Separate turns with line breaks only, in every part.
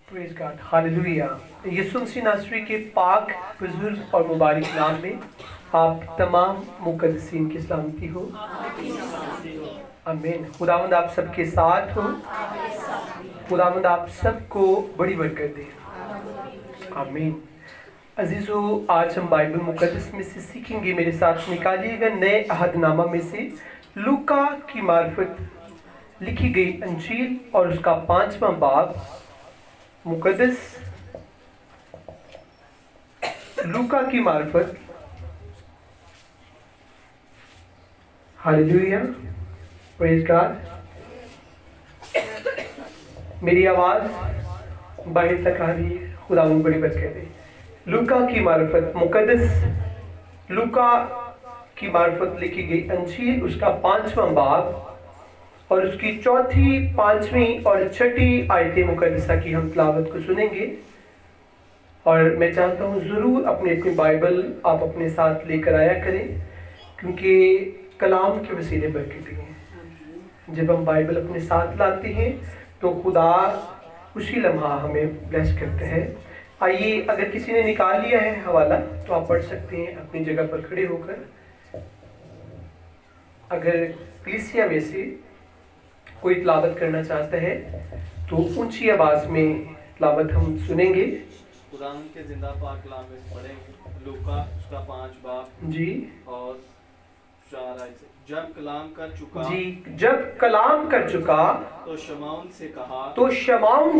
Praise God, hallelujah. Yeshu Masih नासरी के पाक, बुजुर्ग और मुबारक नाम में आप तमाम मुकद्दसीन की सलामती हो। आमीन। खुदावंद आप सबके साथ हो। खुदावंद आप सबको बड़ी बरकत दे। आमीन। अजीजों, आज हम बाइबल मुकद्दस में से सीखेंगे। मेरे साथ निकालिएगा नए अहदनामा में से लूका की मार्फत लिखी गई अंजील और उसका 5वां बाब। मुकद्दस लूका की मार्फत, हालेलुया, प्रेज़ गॉड। मेरी आवाज बाहर तक आ रही है। खुदावंद बड़ी बरकत दे। लूका की मार्फत, मुकद्दस लूका की मार्फत लिखी गई अंजील, उसका 5वां बाब और उसकी 4थी, 5वीं और 6ठी आयतें मुकद्दसा की हम तिलावत को सुनेंगे। और मैं चाहता हूँ ज़रूर अपनी बाइबल आप अपने साथ लेकर आया करें, क्योंकि कलाम के वसीले बरकत हैं। जब हम बाइबल अपने साथ लाते हैं तो खुदा उसी लम्हा हमें ब्लेस करते हैं। आइए, अगर किसी ने निकाल लिया है हवाला तो आप पढ़ सकते हैं अपनी जगह पर खड़े होकर। अगर कलीसिया में से कोई तिलावत करना चाहता है तो ऊंची आवाज में तिलावत हम सुनेंगे।
कुरान के जिंदा पाक कलाम में से पढ़ेंगे। लूका उसका 5 बाब
जी
और 4 आयत। जब कलाम कर चुका
जी, जब कलाम कर चुका
तो शमाउन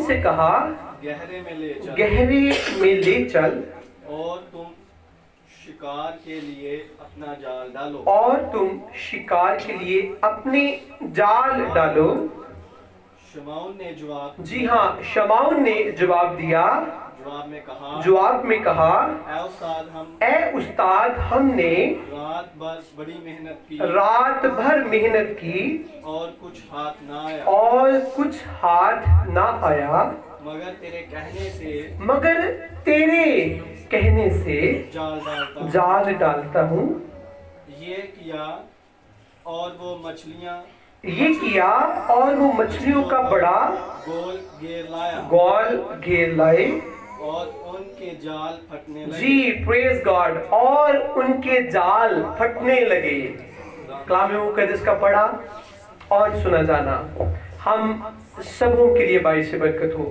से कहा गहरे में ले चल और तुम शिकार के लिए अपना जाल डालो। शमाउन ने जवाब दिया, जवाब में कहा, ए उस्ताद, हमने रात भर मेहनत की और कुछ हाथ ना आया, मगर तेरे कहने से जाल डालता हूँ। ये किया और वो मछलियों का बड़ा गोल घेर लाए और उनके जाल फटने लगे। जी, प्रेज गॉड। और उनके जाल फटने लगे। कलाम मुकद्दस का पढ़ा और सुना जाना हम सबों के लिए बाइस से बरकत हो।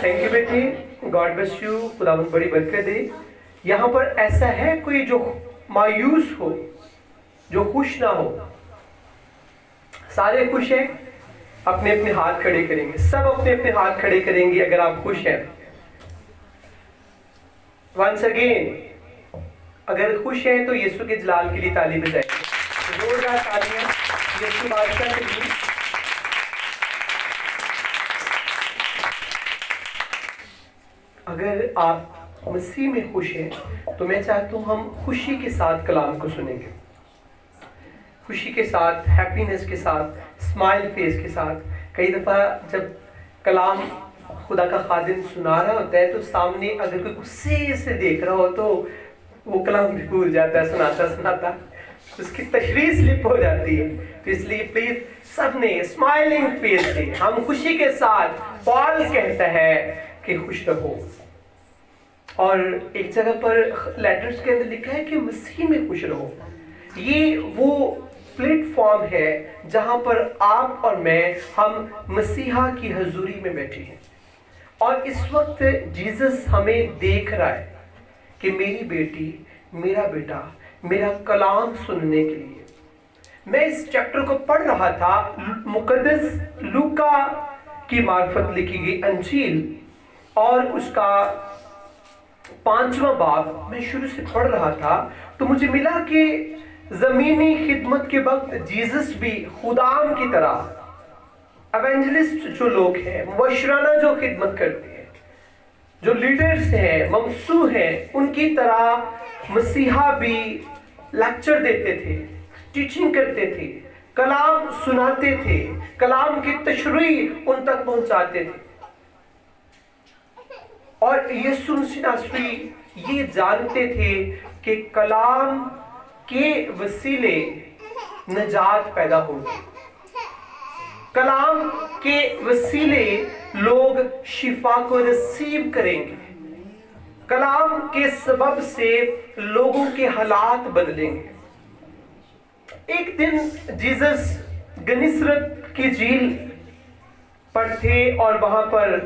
थैंक यू बेटी, गॉड ब्लेस यू। खुदावंद बड़ी बरकत दे। यहाँ पर ऐसा है कोई जो मायूस हो, जो खुश ना हो? सारे खुश हैं? अपने अपने हाथ खड़े करेंगे। सब अपने अपने हाथ खड़े करेंगे अगर आप खुश हैं। वंस अगेन, अगर खुश हैं तो यीशु के जलाल के लिए ताली बजाएंगे। जोरदार तालियां यीशु बादशाह के लिए। अगर आप मसीह में खुश हैं तो मैं चाहता हूँ हम खुशी के साथ कलाम को सुनेंगे, खुशी के साथ, हैप्पीनेस के साथ, स्माइल फेस के साथ। कई दफ़ा जब कलाम खुदा का खादिम सुना रहा होता है तो सामने अगर कोई गुस्से से देख रहा हो तो वो कलाम भी भूल जाता है, सुनाता उसकी तशरीह स्लिप हो जाती है। तो इसलिए प्लीज सबने स्माइलिंग फेस से हम खुशी के साथ, पॉल कहता है कि खुश रहो। और एक जगह पर लेटर्स के अंदर लिखा है कि मसीह में खुश रहो। ये वो प्लेटफॉर्म है जहां पर आप और मैं, हम मसीहा की हजूरी में बैठे हैं और इस वक्त जीसस हमें देख रहा है कि मेरी बेटी, मेरा बेटा मेरा कलाम सुनने के लिए। मैं इस चैप्टर को पढ़ रहा था, मुकद्दस लूका की मार्फत लिखी गई अंजील और उसका 5वां बाब मैं शुरू से पढ़ रहा था तो मुझे मिला कि जमीनी खिदमत के वक्त जीसस भी खुदाम की तरह एवेंजलिस्ट जो लोग हैं, मुबशराना जो खिदमत करते हैं, जो लीडर्स हैं, ममसू हैं, उनकी तरह मसीहा भी लेक्चर देते थे, टीचिंग करते थे, कलाम सुनाते थे, कलाम की तशरीह उन तक पहुंचाते थे। और यीशु मसीह नासरी ये जानते थे कि कलाम के वसीले नजात पैदा होगी, कलाम के वसीले لوگ شفا کو ریسیو کریں گے. کلام کے سبب سے لوگوں کے حالات بدلیں گے. ایک دن جیزس گنیسرت کی جھیل پر تھے اور وہاں پر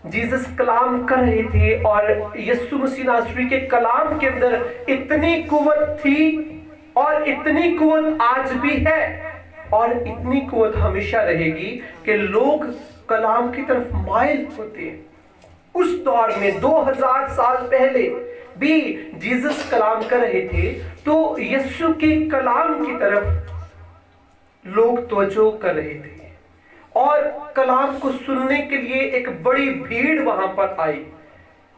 جیزس کلام کر رہے تھے اور یسوع مسیح ناصری کے کلام کے اندر اتنی قوت تھی اور اتنی قوت آج بھی ہے اور اتنی قوت ہمیشہ رہے گی کہ لوگ کلام کی طرف مائل ہوتے ہیں. اس دور میں 2000 سال پہلے بھی جیزس کلام کر رہے تھے تو یسوع کے کلام کی طرف لوگ توجہ کر رہے تھے اور کلام کو سننے کے لیے ایک بڑی بھیڑ وہاں پر آئی.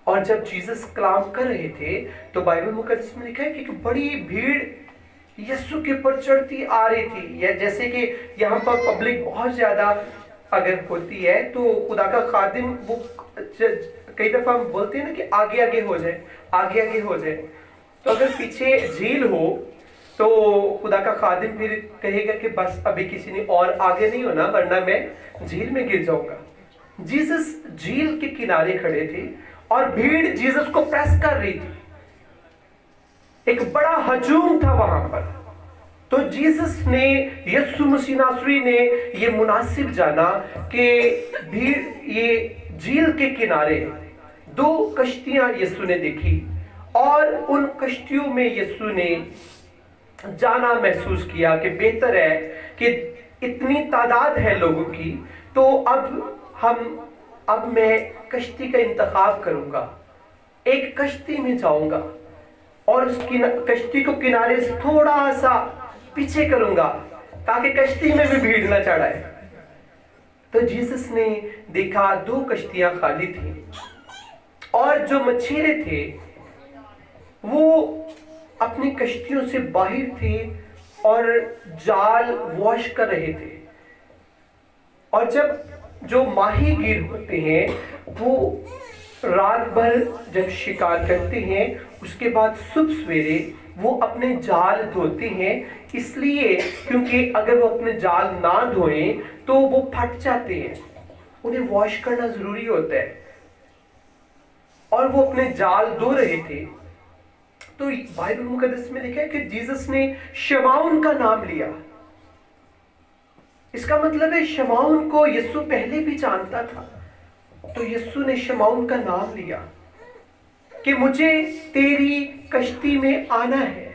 اور جب جیزس کلام کر رہے تھے تو بائبل مقدس میں لکھا ہے کہ ایک بڑی بھیڑ یسوع کے پر چڑھتی آ رہی تھی. یا جیسے کہ یہاں پر پبلک بہت زیادہ اگر ہوتی ہے تو خدا کا خادم وہ کئی دفعہ ہم بولتے ہیں نا کہ آگے آگے ہو جائے آگے آگے ہو جائے. تو اگر پیچھے جھیل ہو تو خدا کا خادم پھر کہے گا کہ بس ابھی کسی نے اور آگے نہیں ہونا ورنہ میں جھیل میں گر جاؤں گا. جیزس جھیل کے کنارے کھڑے تھے اور بھیڑ جیزس کو پریس کر رہی تھی. ایک بڑا ہجوم تھا وہاں پر. تو جیزس نے یسوع مسیح ناصری نے یہ مناسب جانا کہ بھیڑ یہ جھیل کے کنارے 2 کشتیاں یسوع نے دیکھی اور ان کشتیوں میں یسوع نے جانا محسوس کیا کہ بہتر ہے کہ اتنی تعداد ہے لوگوں کی تو اب میں کشتی کا انتخاب کروں گا. ایک کشتی میں جاؤں گا اور اس کشتی کو کنارے سے تھوڑا سا پیچھے کروں گا تاکہ کشتی میں بھی بھیڑ نہ چڑھائے. تو جیزس نے دیکھا 2 کشتیاں خالی تھیں اور جو مچھیرے تھے وہ اپنی کشتیوں سے باہر تھے اور جال واش کر رہے تھے. اور جب جو ماہی گیر ہوتے ہیں وہ رات بھر جب شکار کرتے ہیں اس کے بعد صبح سویرے وہ اپنے جال دھوتے ہیں اس لیے کیونکہ اگر وہ اپنے جال نہ دھوئیں تو وہ پھٹ جاتے ہیں. انہیں واش کرنا ضروری ہوتا ہے اور وہ اپنے جال دھو رہے تھے. تو بائبل مقدس میں لکھا ہے کہ جیزس نے شمعون کا نام لیا. اس کا مطلب ہے شمعون کو یسوع پہلے بھی جانتا تھا. تو یسوع نے شمعون کا نام لیا کہ مجھے تیری کشتی میں آنا ہے.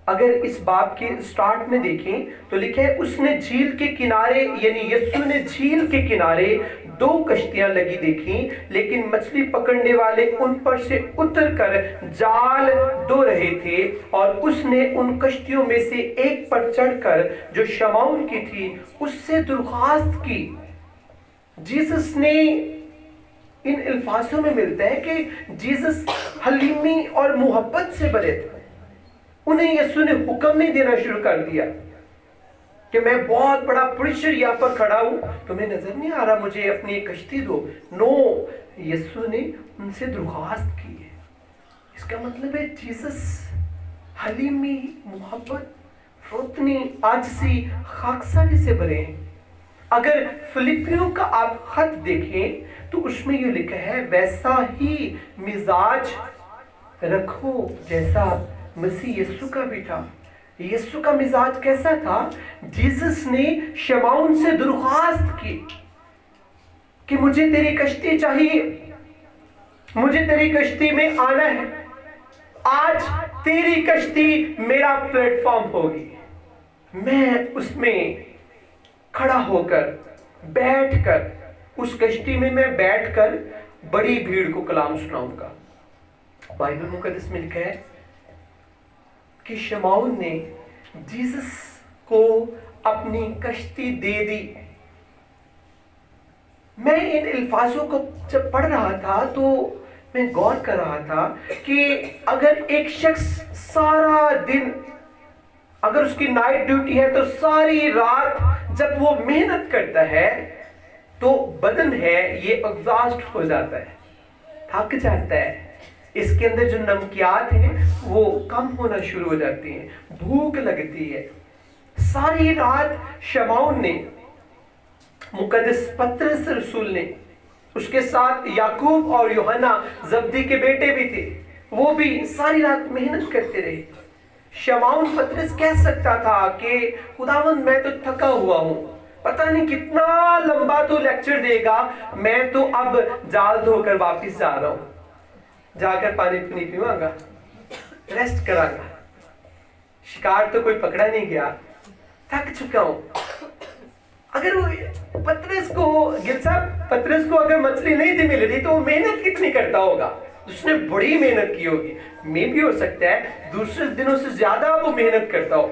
اگر اس باب کے سٹارٹ میں دیکھیں تو لکھا ہے اس نے جھیل کے کنارے یعنی یسوع نے جھیل کے کنارے 2 کشتیاں لگی دیکھیں لیکن مچھلی پکڑنے والے ان پر سے اتر کر جال دھو رہے تھے اور اس نے ان کشتیوں میں سے ایک پر چڑھ کر جو شمعون کی تھی اس سے درخواست کی. جیزس نے ان الفاظوں میں ملتا ہے کہ جیزس حلیمی اور محبت سے بھرے تھے. انہیں یسوع نے حکم نہیں دینا شروع کر دیا کہ میں بہت بڑا پریشر یہاں پر کھڑا ہوں تمہیں نظر نہیں آ رہا مجھے اپنی ایک کشتی دو. نو, یسوع نے ان سے درخواست کی ہے. اس کا مطلب ہے جیزس حلیمی محبت فروتنی عاجزی خاکساری سے بھرے ہیں. اگر فلپیوں کا آپ خط دیکھیں تو اس میں یہ لکھا ہے ویسا ہی مزاج رکھو جیسا مسیح یسوع کا بھی تھا. یسوع کا مزاج کیسا تھا؟ جیزس نے شمعون سے درخواست کی کہ مجھے تیری کشتی چاہیے, مجھے تیری کشتی میں آنا ہے. آج تیری کشتی میرا پلیٹ فارم ہوگی. میں اس میں کھڑا ہو کر بیٹھ کر اس کشتی میں بیٹھ کر بڑی بھیڑ کو کلام سناؤں گا. بائبل مقدس میں لکھا ہے کہ شمعون نے جیزس کو اپنی کشتی دے دی. میں ان الفاظوں کو جب پڑھ رہا تھا تو میں غور کر رہا تھا کہ اگر ایک شخص سارا دن اگر اس کی نائٹ ڈیوٹی ہے تو ساری رات جب وہ محنت کرتا ہے تو بدن ہے یہ ایگزاسٹ ہو جاتا ہے, تھک جاتا ہے. اس کے اندر جو نمکیات ہیں وہ کم ہونا شروع ہو جاتی ہیں, بھوک لگتی ہے. ساری رات شمعون نے मुकद्दस पतरस रसूल ने, उसके साथ याकूब और यूहन्ना जब्दी के बेटे भी थे, वो भी सारी रात मेहनत करते रहे। शमौन पतरस कह सकता था कि खुदावंद मैं तो थका हुआ हूँ, पता नहीं कितना लंबा तो लेक्चर देगा, मैं तो अब जाल धोकर वापस जा रहा हूँ, जाकर पानी पुनी पीवांगा, रेस्ट करांगा, शिकार तो कोई पकड़ा नहीं गया, थक चुका हूँ। अगर वो पतरस को अगर मछली नहीं थी मिल रही तो वो मेहनत कितनी करता होगा, उसने बड़ी मेहनत की होगी। मे भी हो सकता है दूसरे दिनों से ज्यादा वो मेहनत करता हो,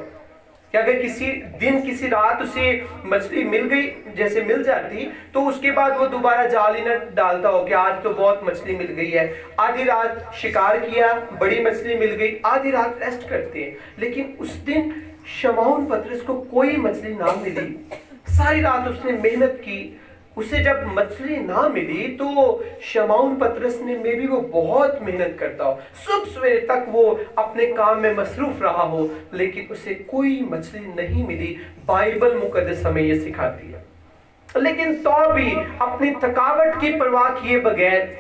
कि अगर किसी दिन किसी रात उसे मछली मिल गई, जैसे मिल जाती, तो उसके बाद वो दोबारा जाल ही न डालता हो कि आज तो बहुत मछली मिल गई है। आधी रात शिकार किया, बड़ी मछली मिल गई, आधी रात रेस्ट करते हैं। लेकिन उस दिन शमौन पतरस को कोई मछली ना मिली, सारी रात उसने मेहनत की, उसे जब मछली ना मिली तो शमौन पतरस ने में भी वो बहुत मेहनत करता हो, सुबह सवेरे तक वो अपने काम में मसरूफ रहा हो, लेकिन उसे कोई मछली नहीं मिली। बाइबल मुकद्दस हमें ये सिखाती है। लेकिन तो भी अपनी थकावट की परवाह किए बगैर,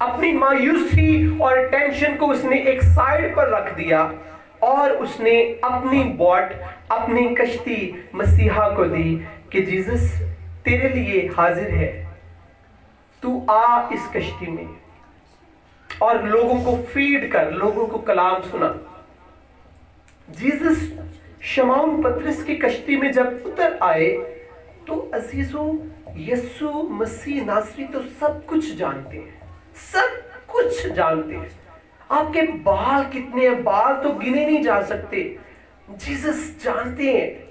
अपनी मायूसी और टेंशन को उसने एक साइड पर रख दिया और उसने अपनी बोट, अपनी कश्ती मसीहा को दी कि जीसस तेरे लिए हाजिर है, तू आ इस कश्ती में और लोगों को फीड कर, लोगों को कलाम सुना। जीसस शमौन पतरस की कश्ती में जब उतर आए तो अजीजों, यीशु मसीह नासरी तो सब कुछ जानते हैं, सब कुछ जानते हैं। आपके बाल कितने हैं, बाल तो गिने नहीं जा सकते, जीसस जानते हैं।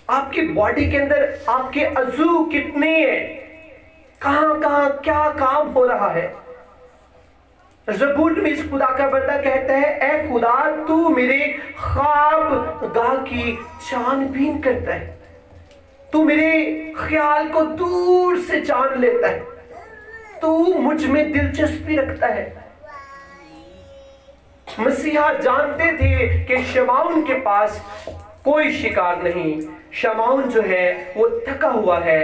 आपकी बॉडी के अंदर आपके अज़ू कितने हैं, कहां कहां क्या काम हो रहा है। ज़बूर में इस खुदा का बंदा कहता है, ऐ खुदा तू मेरे ख्वाब गाह की छानबीन करता है, तू मेरे ख्याल को दूर से जान लेता है, तू मुझ में दिलचस्पी रखता है। मसीहा जानते थे कि शमौन के पास कोई शिकार नहीं, शमौन जो है वो थका हुआ है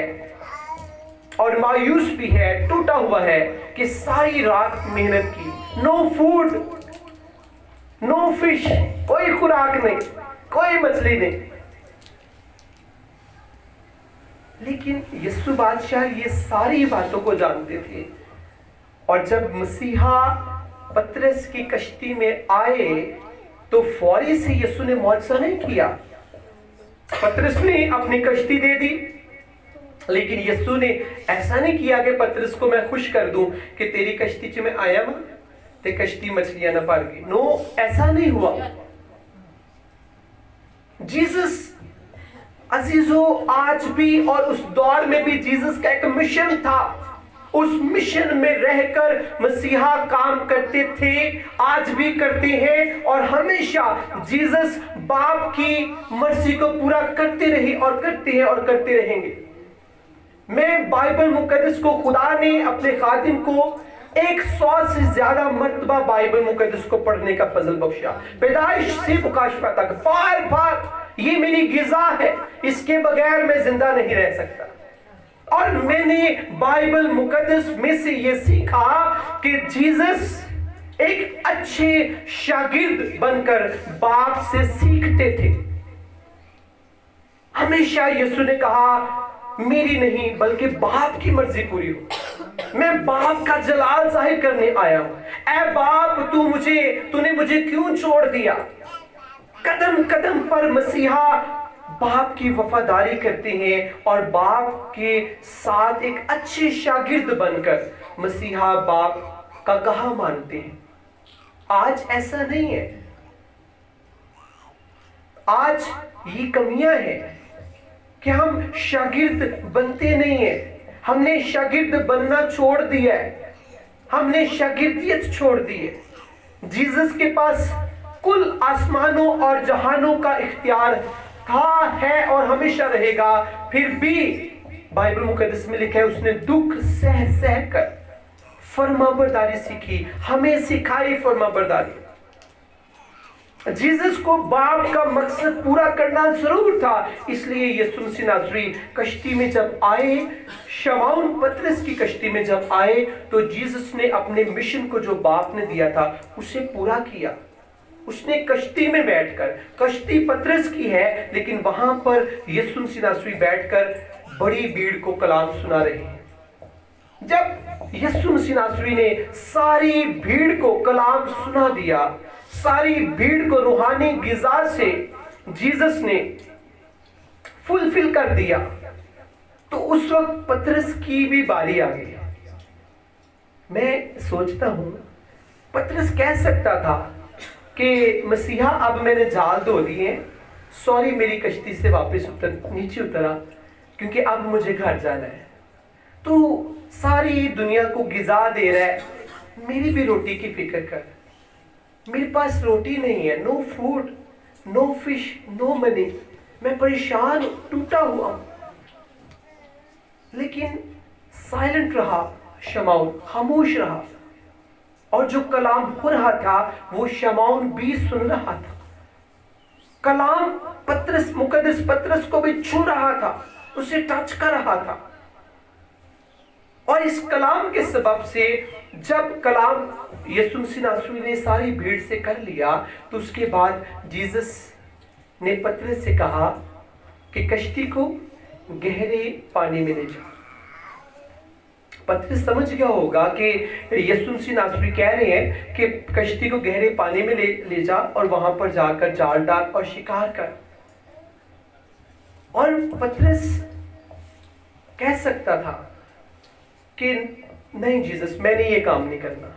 और मायूस भी है, टूटा हुआ है कि सारी रात मेहनत की, नो फूड, नो फिश, कोई खुराक नहीं, कोई मछली नहीं। लेकिन यीशु बादशाह ये सारी बातों को जानते थे, और जब मसीहा पतरस की कश्ती में आए तो फौरी से यीशु ने मौजज़ा नहीं किया। पतरस ने अपनी कश्ती दे दी, लेकिन यीशु ने ऐसा नहीं किया कि पतरस को मैं खुश कर दूं कि तेरी कश्ती च मैं आया मां ते कश्ती मछलियां ना भर गई। नो, ऐसा नहीं हुआ। जीसस अजीजों आज भी और उस दौर में भी जीसस का एक मिशन था, उस मिशन में रहकर मसीहा काम करते थे, आज भी करते हैं, और हमेशा जीसस बाप की मर्जी को पूरा करते रहे और करते हैं और करते रहेंगे। मैं बाइबल मुकद्दस को, खुदा ने अपने खादिम को 100 से ज्यादा मर्तबा बाइबल मुकद्दस को पढ़ने का फजल बख्शा, पैदाइश से मुकाशफा तक, बार बार ये मेरी गिज़ा है, इसके बगैर मैं जिंदा नहीं रह सकता। और मैंने बाइबल मुकद्दस में से ये सीखा कि जीसस एक अच्छे शागिर्द बनकर बाप से सीखते थे। हमेशा यीशु ने कहा मेरी नहीं बल्कि बाप की मर्जी पूरी हो, मैं बाप का जलाल जाहिर करने आया हूं। ऐ बाप तूने मुझे क्यों छोड़ दिया। कदम कदम पर मसीहा बाप की वफादारी करते हैं और बाप के साथ एक अच्छे शागिर्द बनकर मसीहा बाप का कहा मानते हैं। आज ऐसा नहीं है, आज ये कमियां हैं कि हम शागिर्द बनते नहीं हैं, हमने शागिर्द बनना छोड़ दिया है, हमने शागिर्दियत छोड़ दी है। जीसस के पास कुल आसमानों और जहानों का इख्तियार था, है और हमेशा रहेगा, फिर भी बाइबल मुकद्दस में लिखा है उसने दुख सह सह कर फरमाबरदारी सीखी, हमें सिखाई फरमाबरदारी।
जीसस को बाप का मकसद पूरा करना जरूर था, इसलिए यीशु मसीह नासरी कश्ती में जब आए, शमौन पतरस की कश्ती में जब आए, तो जीसस ने अपने मिशन को जो बाप ने दिया था उसे पूरा किया। उसने कश्ती में बैठकर, कश्ती पतरस की है लेकिन वहां पर यीशु मसीह नासरी बैठकर बड़ी भीड़ को कलाम सुना रहे हैं। जब यीशु मसीह नासरी ने सारी भीड़ को कलाम सुना दिया, सारी भीड़ को रूहानी गिज़ा से जीसस ने फुलफिल कर दिया, तो उस वक्त पतरस की भी बारी आ गई। मैं सोचता हूं पतरस कह सकता था कि मसीहा अब मैंने जाल धो दिए, सॉरी मेरी कश्ती से वापस नीचे उतरा क्योंकि अब मुझे घर जाना है। तो सारी दुनिया को गिज़ा दे रहा है, मेरी भी रोटी की फिक्र कर। मेरे पास रोटी नहीं है, no food, no fish, no money, मैं परेशान टूटा हुआ हूं। लेकिन साइलेंट रहा शमौन, खामोश रहा, और जो कलाम हो रहा था वो शमौन भी सुन रहा था। कलाम पतरस, मुकद्दस पतरस को भी छू रहा था, उसे टच कर रहा था। और इस कलाम के सबब से जब कलाम यीशु मसीह नासरी ने सारी भीड़ से कर लिया, तो उसके बाद जीसस ने पतरस से कहा कि कश्ती को गहरे पानी में ले जा। पतरस समझ गया होगा कि यीशु मसीह नासरी कह रहे हैं कि कश्ती को गहरे पानी में ले जा और वहां पर जाकर जाल डाल और शिकार कर। और पतरस कह सकता था कि नहीं जीसस, मैंने ये काम नहीं करना।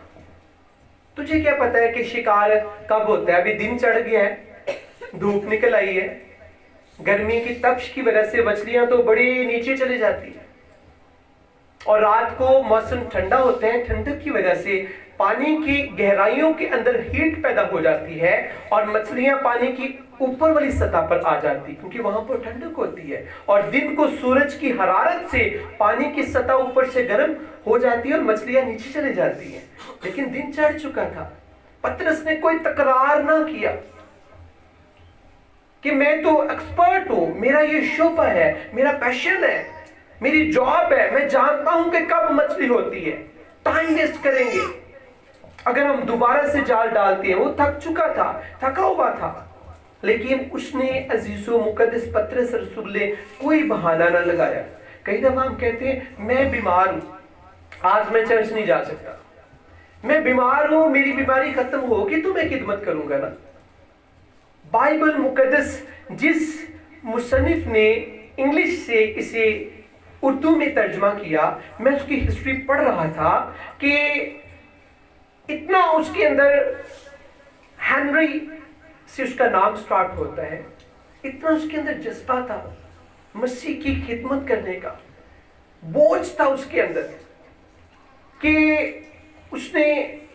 तुझे क्या पता है कि शिकार कब होता है? अभी दिन चढ़ गया है, धूप निकल आई है, गर्मी की तपिश की वजह से मछलियां तो बड़ी नीचे चली जाती है, और रात को मौसम ठंडा होता है, ठंडक की वजह से पानी की गहराइयों के अंदर हीट पैदा हो जाती है और मछलियां पानी की ऊपर वाली सतह पर आ जाती है क्योंकि वहां पर ठंडक होती है। और दिन को सूरज की हरारत से पानी की सतह ऊपर से गर्म हो जाती है और मछलियां नीचे चली जाती हैं। लेकिन दिन चढ़ चुका था। पतरस ने कोई तकरार ना किया कि मैं तो एक्सपर्ट हूं, मेरा ये शोभा है, मेरा पैशन है, मेरी जॉब है, मैं जानता हूं कि कब मछली होती है, टाइम वेस्ट करेंगे। अगर हम दोबारा से जाल डालते हैं, वो थक चुका था, थका हुआ था। लेकिन उसने अजीजो मुकद्दस पतरस रसूल ने कोई बहाना ना लगाया। कई दफा हम कहते हैं मैं बीमार हूं, आज मैं चर्च नहीं जा सकता, मैं बीमार हूं, मेरी बीमारी खत्म होगी तो मैं खिदमत करूंगा ना। बाइबल मुकद्दस जिस मुसन्निफ ने इंग्लिश से इसे उर्दू में तर्जमा किया, मैं उसकी हिस्ट्री पढ़ रहा था कि इतना उसके अंदर, हेनरी से उसका नाम स्टार्ट होता है, इतना उसके अंदर जज्बा था मसीह की खिदमत करने का, बोझ था उसके अंदर कि उसने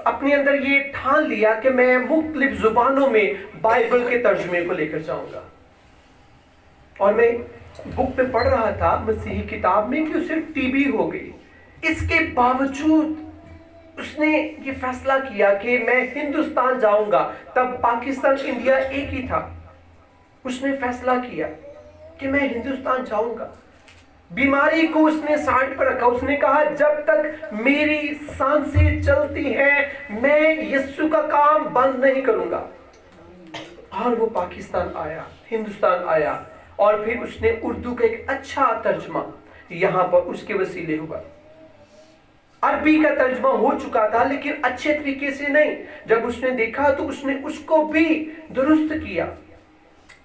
अपने अंदर ये ठान लिया कि मैं मुख्तलिफ जुबानों में बाइबल के तर्जुमे को लेकर जाऊंगा। और मैं बुक पे पढ़ रहा था मसीही किताब में कि उसे टीबी हो गई। इसके बावजूद उसने ये फैसला किया कि मैं हिंदुस्तान जाऊंगा। तब पाकिस्तान इंडिया एक ही था। उसने फैसला किया कि मैं हिंदुस्तान जाऊंगा। बीमारी को उसने साइड पर रखा। उसने कहा जब तक मेरी सांसें चलती हैं मैं यीशु का काम बंद नहीं करूंगा। और वो पाकिस्तान आया, हिंदुस्तान आया, और फिर उसने उर्दू का एक अच्छा तर्जमा यहां पर उसके वसीले हुआ। अरबी का तर्जमा हो चुका था लेकिन अच्छे तरीके से नहीं। जब उसने देखा तो उसने उसको भी दुरुस्त किया।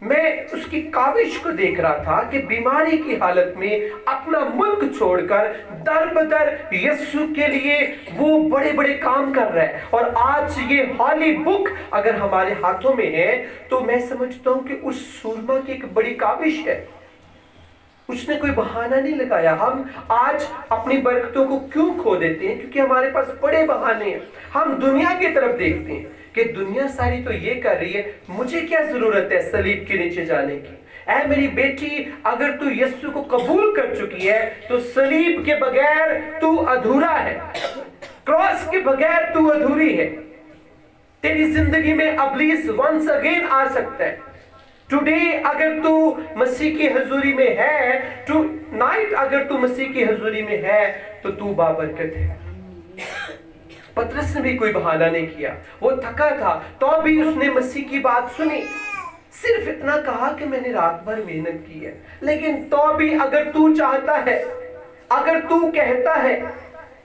मैं उसकी काविश को देख रहा था कि बीमारी की हालत में अपना मुल्क छोड़कर दर बदर यीशु के लिए वो बड़े बड़े काम कर रहा है। और आज ये हॉली बुक अगर हमारे हाथों में है तो मैं समझता हूं कि उस सूरमा की एक बड़ी काविश है। उसने कोई बहाना नहीं लगाया। हम आज अपनी बरकतों को क्यों खो देते हैं? क्योंकि हमारे पास बड़े बहाने हैं। हम दुनिया की तरफ देखते हैं कि दुनिया सारी तो ये कर रही है, मुझे क्या जरूरत है सलीब के नीचे जाने की। ऐ मेरी बेटी, अगर तू यीशु को कबूल कर चुकी है तो सलीब के बगैर तू अधूरा है, क्रॉस के बगैर तू अधूरी है। तेरी जिंदगी में अब्लीस वंस अगेन आ सकता है। टुडे अगर तू मसीह की हजूरी में है, टू नाइट अगर तू मसीह की हजूरी में है, तो तू बाबरकत है। पतरस ने भी कोई बहाना नहीं किया, वो थका था तो भी उसने मसीह की बात सुनी। सिर्फ इतना कहा कि मैंने रात भर मेहनत की है, लेकिन तो भी अगर तू चाहता है, अगर तू कहता है,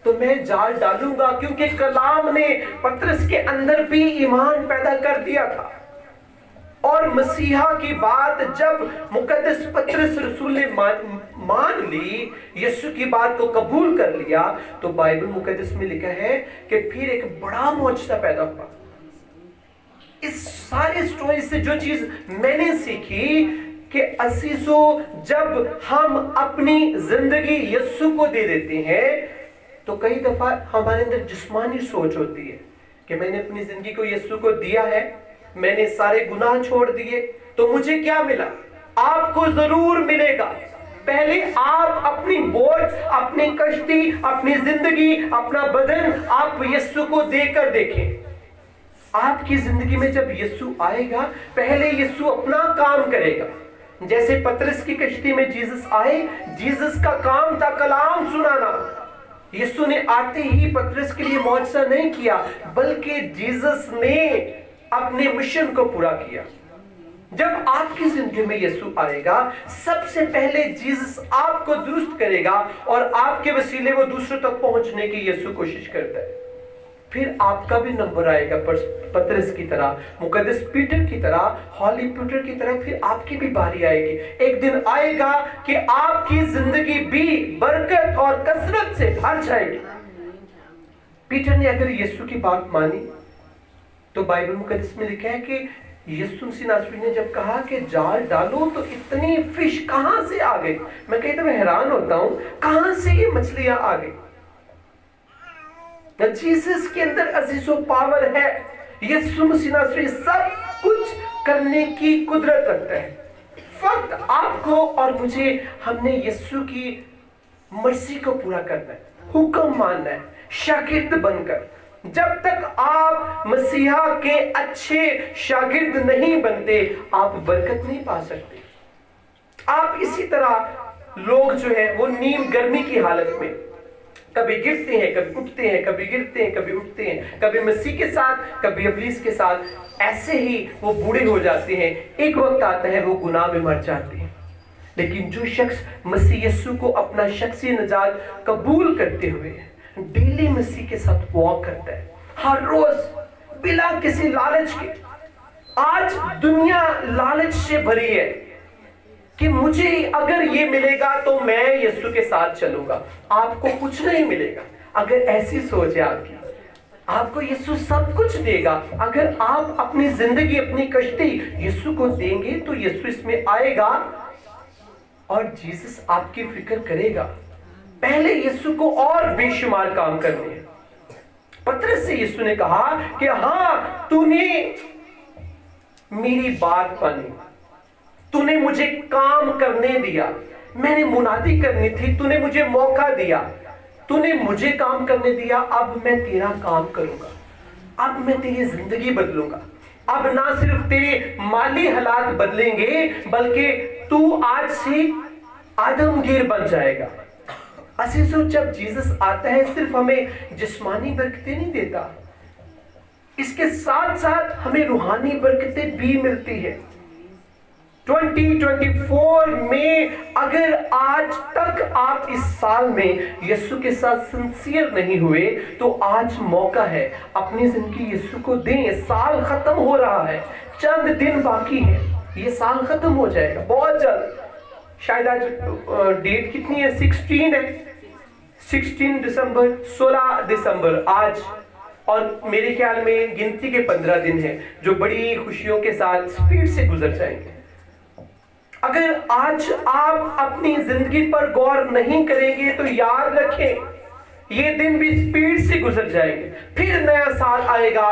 तो मैं जाल डालूंगा, क्योंकि कलाम ने पतरस के अंदर भी ईमान पैदा कर दिया था। और मसीहा की बात जब मुकद्दस पतरस रसूल ने मान ली, यीशु की बात को कबूल कर लिया, तो बाइबल मुकद्दस में लिखा है कि फिर एक बड़ा मौजज़ा पैदा हुआ। इस सारी स्टोरी से जो चीज मैंने सीखी कि अजीजों, जब हम अपनी जिंदगी यीशु को दे देते हैं, तो कई दफा हमारे अंदर जिस्मानी सोच होती है कि मैंने अपनी जिंदगी को यीशु को दिया है, मैंने सारे गुनाह छोड़ दिए, तो मुझे क्या मिला? आपको जरूर मिलेगा। पहले आप अपनी बोझ, अपनी कश्ती, अपनी जिंदगी, अपना बदन आप यीशु को देकर देखें। आपकी जिंदगी में जब यीशु आएगा, पहले यीशु अपना काम करेगा। जैसे पतरस की कश्ती में जीसस आए, जीसस का काम था कलाम सुनाना। यीशु ने आते ही पतरस के लिए मौजज़ा नहीं किया, बल्कि जीसस ने अपने मिशन को पूरा किया। जब आपकी जिंदगी में यीशु आएगा, सबसे पहले जीसस आपको दुरुस्त करेगा और आपके वसीले वो दूसरों तक पहुंचने की यीशु कोशिश करता है। फिर आपका भी नंबर आएगा, पतरस की तरह, मुकद्दस पीटर की तरह, हॉली पीटर की तरह, फिर आपकी भी बारी आएगी। एक दिन आएगा कि आपकी जिंदगी भी बरकत और कसरत से भर जाएगी। पीटर ने अगर यीशु की बात मानी, तो बाइबल मुकद्दस में लिखा है कि यीशु मसीह नासरी ने जब कहा कि जाल डालो, तो इतनी फिश कहां से आ गई। मैं कई दफे हैरान होता हूं, कहां से ये मछलियां आ गई। जीसस के अंदर अजीजों पावर है। यीशु मसीह नासरी सब कुछ करने की कुदरत रखता है। फक्त आपको और मुझे हमने यीशु की मर्जी को पूरा करना है, हुक्म मानना है, शागिर्द बनकर। जब तक आप मसीहा के अच्छे शागिर्द नहीं बनते, आप बरकत नहीं पा सकते। आप इसी तरह लोग जो है वो नीम गर्मी की हालत में कभी गिरते हैं, कभी उठते हैं, कभी गिरते हैं, कभी उठते हैं, कभी मसीह के साथ, कभी इब्लीस के साथ। ऐसे ही वो बूढ़े हो जाते हैं। एक वक्त आता है वो गुनाह में मर जाते हैं। लेकिन जो शख्स मसीह यीशु को अपना शख्सी नजात कबूल करते हुए डेली मसीह के साथ वॉक करता है, हर रोज बिना किसी लालच के। आज दुनिया लालच से भरी है कि मुझे अगर ये मिलेगा तो मैं यीशु के साथ चलूंगा। आपको कुछ नहीं मिलेगा अगर ऐसी सोच है आपकी। आपको यीशु सब कुछ देगा अगर आप अपनी जिंदगी, अपनी कश्ती यीशु को देंगे, तो यीशु इसमें आएगा और जीसस आपकी फिक्र करेगा। पहले यीशु को और बेशुमार काम करने हैं। पतरस से यीशु ने कहा कि हाँ, तूने मेरी बात मानी, तूने मुझे काम करने दिया, मैंने मुनादी करनी थी, तूने मुझे मौका दिया, तूने मुझे काम करने दिया, अब मैं तेरा काम करूंगा, अब मैं तेरी जिंदगी बदलूंगा। अब ना सिर्फ तेरे माली हालात बदलेंगे, बल्कि तू आज से आदमगीर बन जाएगा। अजीजों, जब जीसस आता है, सिर्फ हमें जिस्मानी बरकतें नहीं देता, इसके साथ साथ हमें रूहानी बरकतें भी मिलती है। 2024 में अगर आज तक आप इस साल में यीशु के साथ सिंसियर नहीं हुए, तो आज मौका है, अपनी जिंदगी यीशु को दें। साल खत्म हो रहा है, चंद दिन बाकी है, ये साल खत्म हो जाएगा बहुत जल्द। शायद आज डेट कितनी है? 16 है, 16 दिसंबर, 16 दिसंबर आज। और मेरे ख्याल में गिनती के 15 दिन हैं जो बड़ी खुशियों के साथ स्पीड से गुजर जाएंगे। अगर आज आप अपनी जिंदगी पर गौर नहीं करेंगे, तो याद रखें ये दिन भी स्पीड से गुजर जाएंगे। फिर नया साल आएगा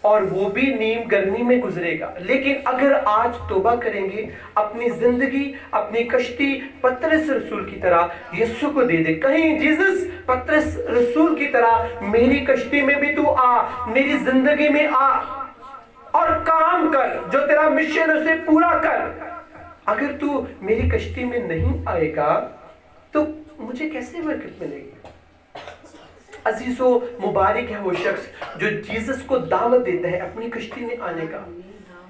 और वो भी नीम गर्मी में गुजरेगा। लेकिन अगर आज तौबा करेंगे, अपनी जिंदगी, अपनी कश्ती पतरस रसूल की तरह यीशु को दे दे। कहीं जीसस पतरस रसूल की तरह मेरी कश्ती में भी तू आ, मेरी जिंदगी में आ, اور کام کر، جو تیرا مشن اسے پورا کر۔ اگر تو میری کشتی میں نہیں آئے گا تو مجھے کیسے برکت ملے گی؟ عزیزو، مبارک ہے وہ شخص جو جیسس کو دعوت دیتا ہے اپنی کشتی میں آنے کا۔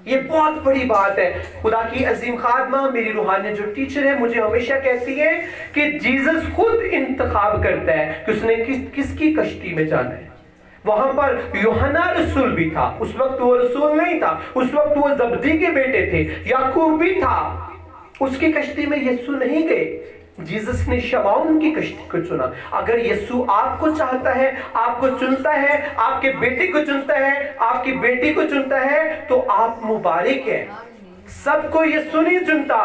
یہ بہت بڑی بات ہے۔ خدا کی عظیم خادمہ میری روحانی جو ٹیچر ہے مجھے ہمیشہ کہتی ہے کہ جیسس خود انتخاب کرتا ہے کہ اس نے کس کی کشتی میں جانا ہے۔ وہاں پر یوحنا رسول بھی تھا، اس وقت وہ رسول نہیں تھا، اس وقت وہ زبدی کے بیٹے تھے، یعقوب بھی تھا، اس کی کشتی میں یسوع نہیں گئے، جیسس نے شمعون کی کشتی کو چنا۔ اگر یسوع آپ کو چاہتا ہے، آپ کو چنتا ہے، آپ کے بیٹے کو چنتا ہے، آپ کی بیٹی کو چنتا ہے تو آپ مبارک ہیں۔ سب کو یسوع نہیں چنتا،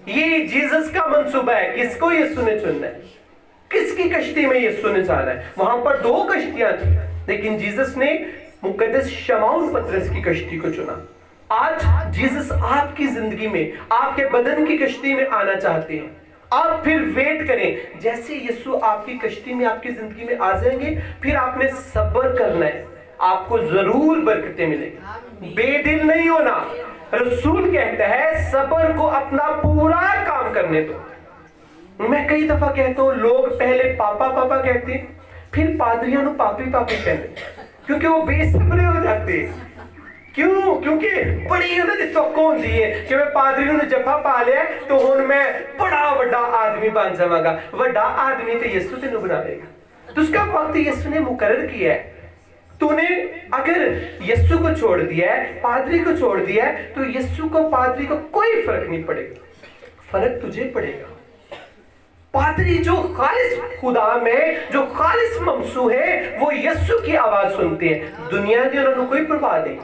یہ جیسس کا منصوبہ ہے، کس کو یسوع نے چننا ہے، کس کی کشتی میں یسوع نے جانا ہے۔ وہاں پر 2 کشتیاں تھیں لیکن جیسس نے مقدس شمعون پترس کی کشتی کو چنا۔ آج جیسس آپ کی زندگی میں، آپ کے بدن کی کشتی میں آنا چاہتے ہیں۔ آپ پھر ویٹ کریں، جیسے یسوع آپ کی کشتی میں، آپ کی زندگی میں آ جائیں گے، پھر آپ نے صبر کرنا ہے، آپ کو ضرور برکتیں ملیں گی۔ بے دل نہیں ہونا۔ رسول کہتا ہے صبر کو اپنا پورا کام کرنے دو۔ میں کئی دفعہ کہتا ہوں، لوگ پہلے پاپا پاپا کہتے ہیں، پھر پادریوں نے پاپی پاپی کہتے ہیں، کیونکہ وہ بے صبرے ہو جاتے ہیں۔ کیوں؟ کیونکہ بڑی توقع ہوتی ہے کہ میں پادری نے جفا پا لیا تو ہن میں بڑا وڈا آدمی بن جاواں گا۔ وڈا آدمی تو یسوع تینوں بناوے گا، تو اس کا وقت یسوع نے مقرر کیا ہے۔ تو نے اگر یسوع کو چھوڑ دیا ہے، پادری کو چھوڑ دیا ہے، تو یسوع کو پادری کو کوئی فرق نہیں پڑے گا، فرق تجھے پڑے گا۔ پادری جو خالص خدا میں، جو خالص ممسوح ہے، وہ یسوع کی آواز سنتے ہیں، دنیا کی انہوں نے کوئی پرواہ نہیں۔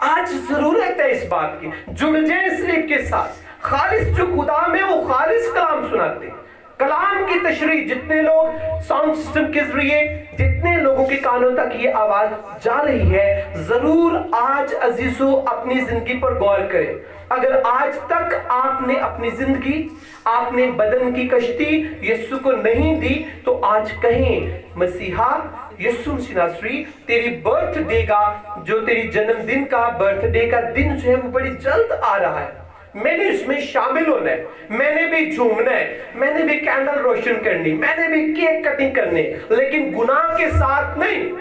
آج ضرورت ہے اس بات کی، جڑ جائیں اس لیب کے ساتھ۔ خالص جو خدا میں، وہ خالص کلام سناتے ہیں۔ کلام کی تشریح جتنے لوگ ساؤنڈ سسٹم کے ذریعے، جتنے لوگوں کے کانوں تک یہ آواز جا رہی ہے، ضرور آج عزیزو اپنی زندگی پر غور کریں۔ اگر آج تک آپ نے اپنی زندگی، آپ نے بدن کی کشتی یسوع کو نہیں دی، تو آج کہیں مسیحا یسوع مسیح ناصری، تیری برتھ ڈے کا، جو تیری جنم دن کا برتھ ڈے کا دن جو ہے وہ بڑی جلد آ رہا ہے، میں نے اس میں شامل ہونا ہے، میں نے بھی جھومنا ہے، میں نے بھی کینڈل روشن کرنی، میں نے بھی کیک کٹنگ کرنے، لیکن گناہ کے ساتھ نہیں۔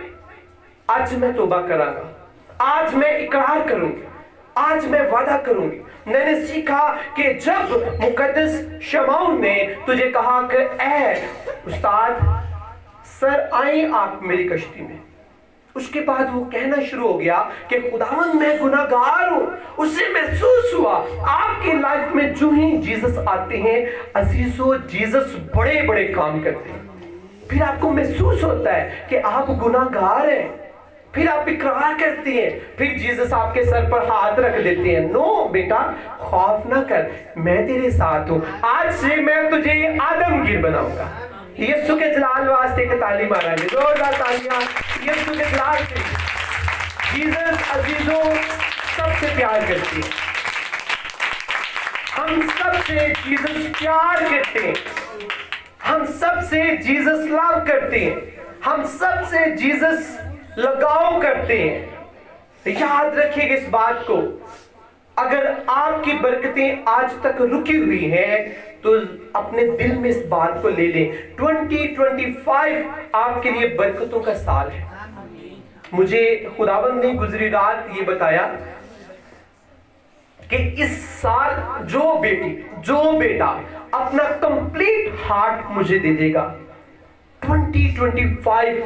آج میں توبہ کراں گا، آج میں اقرار کروں گی، آج میں وعدہ کروں گی۔ میں نے سیکھا کہ جب مقدس شمعون نے تجھے کہا کہ اے استاد سر آئیں آپ میری کشتی میں، اس کے بعد وہ کہنا شروع ہو گیا کہ خداوند میں گناہگار ہوں، اسے محسوس ہوا۔ آپ کی لائف میں جو ہی جیسس آتے ہیں عزیزو، جیسس بڑے بڑے کام کرتے ہیں، پھر آپ کو محسوس ہوتا ہے کہ آپ گناہگار ہیں، پھر آپ اقرار کرتے ہیں، پھر جیسس آپ کے سر پر ہاتھ رکھ دیتے ہیں۔ نو بیٹا خوف نہ کر، میں تیرے ساتھ ہوں، آج سے میں تجھے آدمگیر بناؤں گا۔ یسوع کے جلال واسطے کے تعلیم آ رہا ہے، زوردار تالیاں یسوع کے جلال سے۔ جیسس عزیزوں سب سے پیار کرتی ہے، ہم سب سے جیسس پیار کرتے ہیں، ہم سب سے جیسس لو کرتے ہیں، ہم سب سے جیسس لگاؤ کرتے ہیں۔ یاد رکھیے گا اس بات کو، اگر آپ کی برکتیں آج تک رکی ہوئی ہیں تو اپنے دل میں اس بات کو لے لیں، 2025 آپ کے لیے برکتوں کا سال ہے۔ مجھے خداوند نے گزری رات یہ بتایا کہ اس سال جو بیٹی، جو بیٹا اپنا کمپلیٹ ہارٹ مجھے دے دے گا، 2025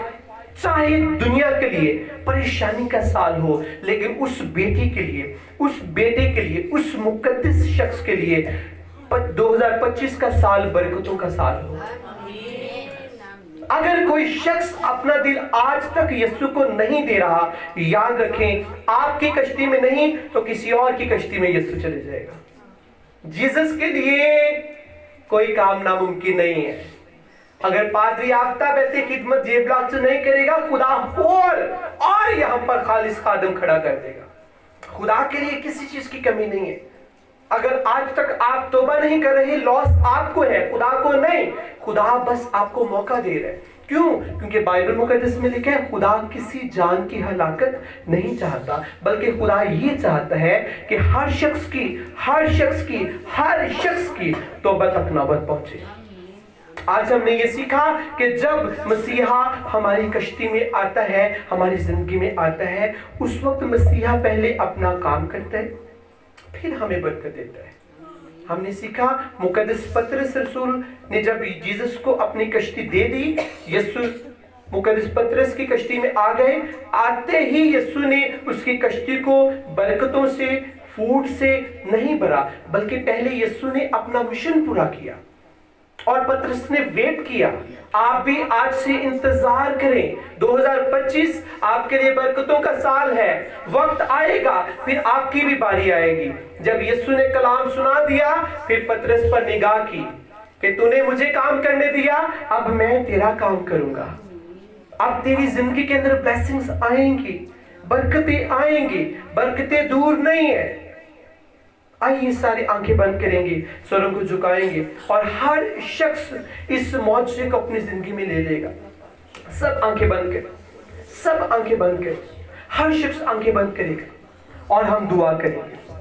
چاہے دنیا کے لیے پریشانی کا سال ہو، لیکن اس بیٹی کے لیے، اس بیٹے کے لیے، اس مقدس شخص کے لیے 2025 کا سال برکتوں کا سال ہو۔ اگر کوئی شخص اپنا دل آج تک یسوع کو نہیں دے رہا، یاد رکھیں آپ کی کشتی میں نہیں تو کسی اور کی کشتی میں یسوع چلے جائے گا۔ جیسس کے لیے کوئی کام ناممکن نہیں ہے۔ اگر پادری آفتاب ایسے خدمت جیب لاکھ سے نہیں کرے گا، خدا اور یہاں پر خالص خادم کھڑا کر دے گا۔ خدا کے لیے کسی چیز کی کمی نہیں ہے۔ اگر آج تک آپ توبہ نہیں کر رہے، لاس آپ کو ہے، خدا کو نہیں۔ خدا بس آپ کو موقع دے رہے،
کیوں؟ کیونکہ بائبل مقدس میں لکھا ہے خدا کسی جان کی ہلاکت نہیں چاہتا، بلکہ خدا یہ چاہتا ہے کہ ہر شخص کی توبہ تک نوبت پہنچے۔ آج ہم نے یہ سیکھا کہ جب مسیحا ہماری کشتی میں آتا ہے، ہماری زندگی میں آتا ہے، اس وقت مسیحا پہلے اپنا کام کرتا ہے، پھر ہمیں برکت دیتا ہے۔ ہم نے سیکھا مقدس پطرس رسول نے جب جیزس کو اپنی کشتی دے دی، یسوع مقدس پطرس کی کشتی میں آ گئے، آتے ہی یسوع نے اس کی کشتی کو برکتوں سے، فوڈ سے نہیں بھرا، بلکہ پہلے یسوع نے اپنا مشن پورا کیا اور پطرس نے ویٹ کیا۔ آپ بھی آج سے انتظار کریں، 2025 آپ کے لیے برکتوں کا سال ہے، وقت آئے گا پھر آپ کی بھی باری آئے گی۔ جب یسوع نے کلام سنا دیا، پھر پطرس پر نگاہ کی کہ تو نے مجھے کام کرنے دیا، اب میں تیرا کام کروں گا۔ اب تیری زندگی کے اندر بلیسنگز آئیں گی، برکتیں آئیں گی، برکتیں دور نہیں ہیں۔ آئیے سارے آنکھیں بند کریں گے، سروں کو جھکائیں گے اور ہر شخص اس معجزے کو اپنی زندگی میں لے لے گا۔ سب آنکھیں بند کریں، سب آنکھیں بند کریں، ہر شخص آنکھیں بند کرے گا اور ہم دعا کریں گے۔